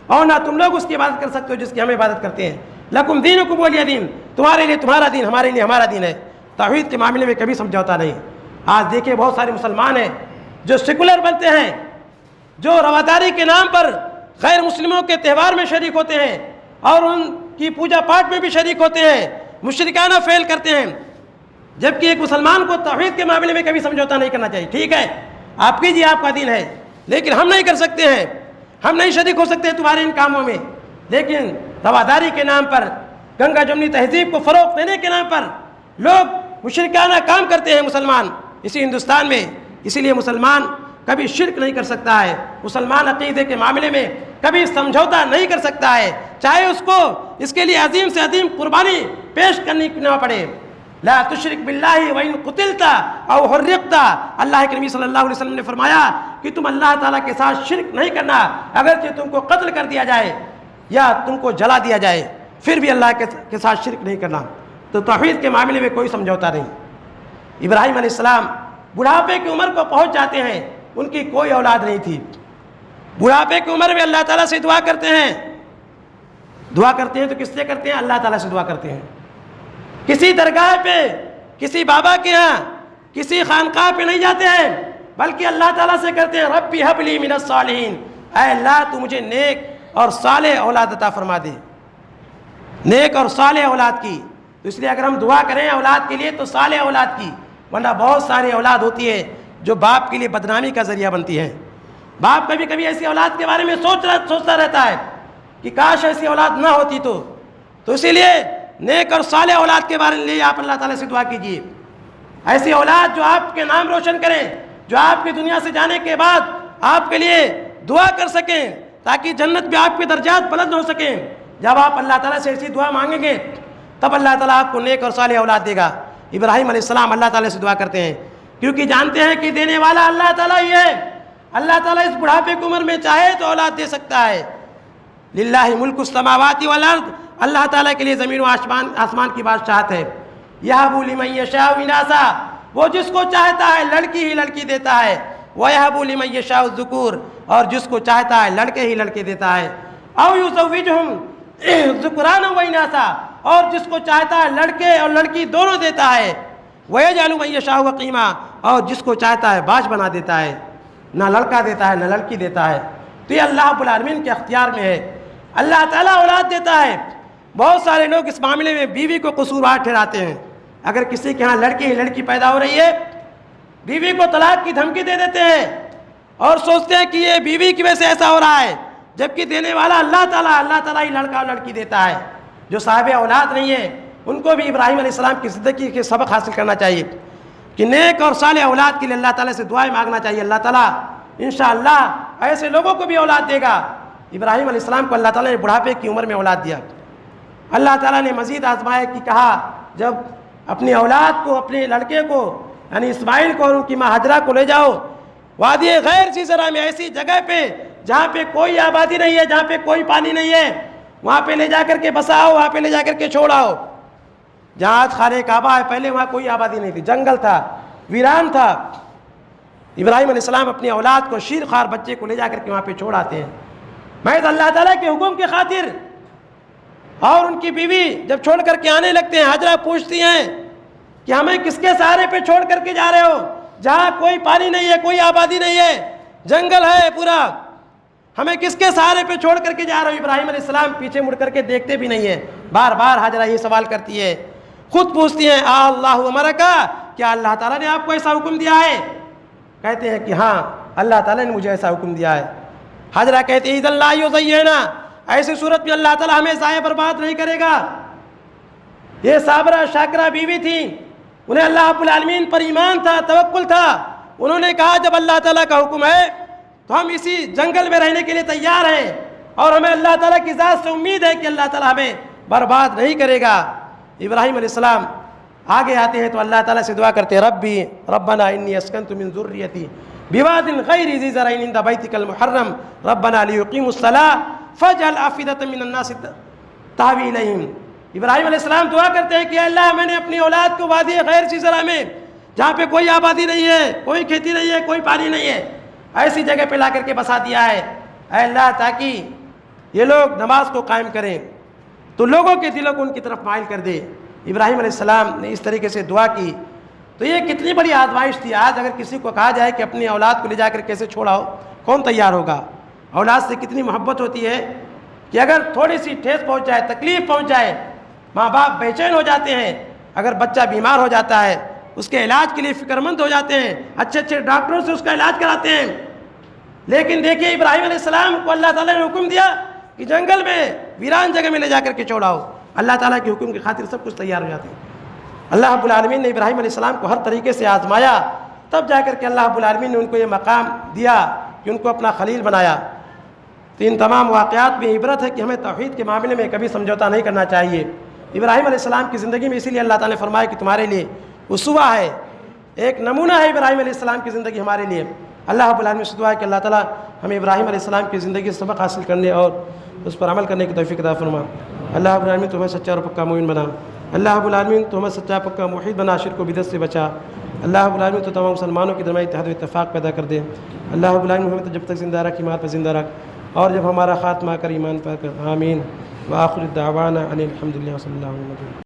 اور نہ تم لوگ اس کی عبادت کر سکتے ہو جس کی ہم عبادت کرتے ہیں۔ لکم دینکم ولی دین، تمہارے لیے تمہارا دین، ہمارے لیے ہمارا دین ہے۔ توحید کے معاملے میں کبھی سمجھوتا نہیں۔ آج دیکھیں بہت سارے مسلمان ہیں جو سیکولر بنتے ہیں، جو رواداری کے نام پر غیر مسلموں کے تہوار میں شریک ہوتے ہیں اور ان کی پوجا پاٹ میں بھی شریک ہوتے ہیں، مشرکانہ فعل کرتے ہیں، جبکہ ایک مسلمان کو توحید کے معاملے میں کبھی سمجھوتا نہیں کرنا چاہیے۔ ٹھیک ہے آپ کیجیے، آپ کا دین ہے، لیکن ہم نہیں کر سکتے ہیں، ہم نہیں شریک ہو سکتے تمہارے ان کاموں میں۔ لیکن رواداری کے نام پر، گنگا جمنی تہذیب کو فروغ دینے کے نام پر لوگ مشرکانہ کام کرتے ہیں مسلمان اسی ہندوستان میں۔ اسی لیے مسلمان کبھی شرک نہیں کر سکتا ہے، مسلمان عقیدے کے معاملے میں کبھی سمجھوتا نہیں کر سکتا ہے، چاہے اس کو اس کے لیے عظیم سے عظیم قربانی پیش کرنی نہ پڑے۔ لا تشرک باللہ وان قتلت او حرقت، اللہ کے نبی صلی اللہ علیہ وسلم نے فرمایا کہ تم اللہ تعالیٰ کے ساتھ شرک نہیں کرنا، اگرچہ تم کو قتل کر دیا جائے یا تم کو جلا دیا جائے، پھر بھی اللہ کے ساتھ شرک نہیں کرنا۔ تو توحید کے معاملے میں کوئی سمجھوتا نہیں۔ ابراہیم علیہ السلام بڑھاپے کی عمر کو پہنچ جاتے ہیں، ان کی کوئی اولاد نہیں تھی، بڑھاپے کی عمر میں اللہ تعالیٰ سے دعا کرتے ہیں۔ دعا کرتے ہیں تو کس سے کرتے ہیں؟ اللہ تعالیٰ سے دعا کرتے ہیں۔ کسی درگاہ پہ، کسی بابا کے ہاں، کسی خانقاہ پہ نہیں جاتے ہیں، بلکہ اللہ تعالیٰ سے کرتے ہیں ربی ہب لی من الصالحین، اے اللہ تو مجھے نیک اور صالح اولاد عطا فرما دے، نیک اور صالح اولاد کی۔ تو اس لیے اگر ہم دعا کریں اولاد کے لیے تو صالح اولاد کی، ورنہ بہت ساری اولاد ہوتی ہے جو باپ کے لیے بدنامی کا ذریعہ بنتی ہے۔ باپ کبھی کبھی ایسی اولاد کے بارے میں سوچتا رہتا ہے کہ کاش ایسی اولاد نہ ہوتی تو اسی لیے نیک اور صالح اولاد کے بارے میں آپ اللہ تعالیٰ سے دعا کیجیے، ایسی اولاد جو آپ کے نام روشن کریں، جو آپ کی دنیا سے جانے کے بعد آپ کے لیے دعا کر سکیں تاکہ جنت میں آپ کے درجات بلند ہو سکیں۔ جب آپ اللہ تعالیٰ سے ایسی دعا مانگیں گے تب اللہ تعالیٰ آپ کو نیک اور صالح اولاد دے گا۔ ابراہیم علیہ السلام اللہ تعالیٰ سے دعا کرتے ہیں کیونکہ جانتے ہیں کہ دینے والا اللہ تعالیٰ ہی ہے۔ اللہ تعالیٰ اس بڑھاپے کی عمر میں چاہے تو اولاد دے سکتا ہے۔ للہ ملک السماوات والارض، اللہ تعالیٰ کے لیے زمین و آسمان کی بادشاہت ہے۔ یہب لمن یشاء اناثا، وہ جس کو چاہتا ہے لڑکی ہی لڑکی دیتا ہے، ویہب لمن یشاء الذکور، اور جس کو چاہتا ہے لڑکے ہی لڑکے دیتا ہے، او یزوجہم ذکرانا و اناثا، اور جس کو چاہتا ہے لڑکے اور لڑکی دونوں دیتا ہے، ویجعل من یشاء عقیما، اور جس کو چاہتا ہے باج بنا دیتا ہے، نہ لڑکا دیتا ہے نہ لڑکی دیتا ہے۔ تو یہ اللہ رب العالمین کے اختیار میں ہے، اللہ تعالیٰ اولاد دیتا ہے۔ بہت سارے لوگ اس معاملے میں بیوی کو قصوروار ٹھہراتے ہیں، اگر کسی کے ہاں لڑکی ہی لڑکی پیدا ہو رہی ہے بیوی کو طلاق کی دھمکی دے دیتے ہیں اور سوچتے ہیں کہ یہ بیوی کی وجہ سے ایسا ہو رہا ہے، جبکہ دینے والا اللہ تعالیٰ ہی لڑکا اور لڑکی دیتا ہے۔ جو صاحب اولاد نہیں ہے ان کو بھی ابراہیم علیہ السلام کی زندگی کے سبق حاصل کرنا چاہیے کہ نیک اور صالح اولاد کے لیے اللہ تعالیٰ سے دعائیں مانگنا چاہیے۔ اللہ تعالیٰ انشاءاللہ ایسے لوگوں کو بھی اولاد دے گا۔ ابراہیم علیہ السلام کو اللہ تعالیٰ نے بڑھاپے کی عمر میں اولاد دیا۔ اللہ تعالیٰ نے مزید آزمایا کہ کہا جب اپنی اولاد کو، اپنے لڑکے کو یعنی اسماعیل کو اور ان کی ماں ہاجرہ کو لے جاؤ وادی غیر ذی زرع میں، ایسی جگہ پہ جہاں پہ کوئی آبادی نہیں ہے، جہاں پہ کوئی پانی نہیں ہے، وہاں پہ لے جا کر کے بساؤ، وہاں پہ لے جا کر کے چھوڑاؤ۔ جہاں آج خانہ کعبہ ہے پہلے وہاں کوئی آبادی نہیں تھی، جنگل تھا، ویران تھا۔ ابراہیم علیہ السلام اپنی اولاد کو، شیر خوار بچے کو لے جا کر کے وہاں پہ چھوڑ آتے ہیں محض اللہ تعالیٰ کے حکم کی خاطر۔ اور ان کی بیوی جب چھوڑ کر کے آنے لگتے ہیں، ہاجرہ پوچھتی ہیں کہ ہمیں کس کے سہارے پہ چھوڑ کر کے جا رہے ہو، جہاں کوئی پانی نہیں ہے، کوئی آبادی نہیں ہے، جنگل ہے پورا، ہمیں کس کے سہارے پہ چھوڑ کر کے جا رہے ہو؟ ابراہیم علیہ السلام پیچھے مڑ کر کے دیکھتے بھی نہیں ہیں، بار بار ہاجرہ یہ سوال کرتی ہے، خود پوچھتی ہیں اللہ امرکا، کیا اللہ تعالیٰ نے آپ کو ایسا حکم دیا ہے؟ کہتے ہیں کہ ہاں اللہ تعالیٰ نے مجھے ایسا حکم دیا ہے۔ ہاجرہ کہتی ہے اذن لا یزینا، ایسی صورت میں اللہ تعالیٰ ہمیں ضائع برباد نہیں کرے گا۔ یہ صابرہ شاکرہ بیوی تھی، انہیں اللہ رب العالمین پر ایمان تھا، توکل تھا۔ انہوں نے کہا جب اللہ تعالیٰ کا حکم ہے تو ہم اسی جنگل میں رہنے کے لیے تیار ہیں، اور ہمیں اللہ تعالیٰ کی ذات سے امید ہے کہ اللہ تعالیٰ ہمیں برباد نہیں کرے گا۔ ابراہیم علیہ السلام آگے آتے ہیں تو اللہ تعالیٰ سے دعا کرتے ہیں، ربی ربنا انی اسکنت من ذریتی بواد غیر ذی زرع عند بیتک المحرم ربنا لیقیموا الصلاۃ فاجعل افئدۃ من الناس تہوی الیہم۔ ابراہیم علیہ السلام دعا کرتے ہیں کہ اللہ میں نے اپنی اولاد کو وادی غیر ذی زرع میں، جہاں پہ کوئی آبادی نہیں ہے، کوئی کھیتی نہیں ہے، کوئی پانی نہیں ہے، ایسی جگہ پہ لا کر کے بسا دیا ہے اے اللہ، تاکہ یہ لوگ نماز کو قائم کریں تو لوگوں کے دلوں کو ان کی طرف مائل کر دے۔ ابراہیم علیہ السلام نے اس طریقے سے دعا کی تو یہ کتنی بڑی آزمائش تھی۔ آج اگر کسی کو کہا جائے کہ اپنی اولاد کو لے جا کر کیسے چھوڑاؤ، کون تیار ہوگا؟ اولاد سے کتنی محبت ہوتی ہے کہ اگر تھوڑی سی ٹھیس پہنچ جائے، تکلیف پہنچ جائے، ماں باپ بے چین ہو جاتے ہیں۔ اگر بچہ بیمار ہو جاتا ہے اس کے علاج کے لیے فکر مند ہو جاتے ہیں، اچھے اچھے ڈاکٹروں سے اس کا علاج کراتے ہیں۔ لیکن دیکھیے ابراہیم علیہ السلام کو اللہ تعالیٰ نے حکم دیا کہ جنگل میں ویران جگہ میں لے جا کر کے چھوڑاؤ، اللہ تعالیٰ کے حکم کی خاطر سب کچھ تیار ہو جاتے ہیں۔ اللہ رب العالمین نے ابراہیم علیہ السلام کو ہر طریقے سے آزمایا، تب جا کر کے اللہ رب العالمین نے ان کو یہ مقام دیا کہ ان کو اپنا خلیل بنایا۔ تو ان تمام واقعات میں عبرت ہے کہ ہمیں توحید کے معاملے میں کبھی سمجھوتا نہیں کرنا چاہیے۔ ابراہیم علیہ السلام کی زندگی میں اسی لیے اللہ تعالیٰ نے فرمایا کہ تمہارے لیے اسوہ ہے، ایک نمونہ ہے ابراہیم علیہ السلام کی زندگی ہمارے لیے۔ اللہ رب العالمین سے دعا ہے کہ اللہ تعالیٰ ہمیں ابراہیم علیہ السلام کی زندگی سے سبق حاصل کرنے اور اس پر عمل کرنے کی توفیق عطا فرما۔ اللہ رب العالمین تمہیں سچا اور پکا مومن بنا۔ اللہ رب العالمین تمہیں سچا پکا موحد بنا، شرک و بدعت سے بچا۔ اللہ رب العالمین تو تمام مسلمانوں کے درمیان اتحاد و اتفاق پیدا کر دے۔ اللہ رب العالمین ہمیں تو جب تک زندہ رکھ، ایمان پر زندہ رکھ، اور جب ہمارا خاتمہ کر ایمان پر کر۔ آمین۔ وآخر الدعوانا ان الحمد للہ صلی اللہ علیہ وسلم۔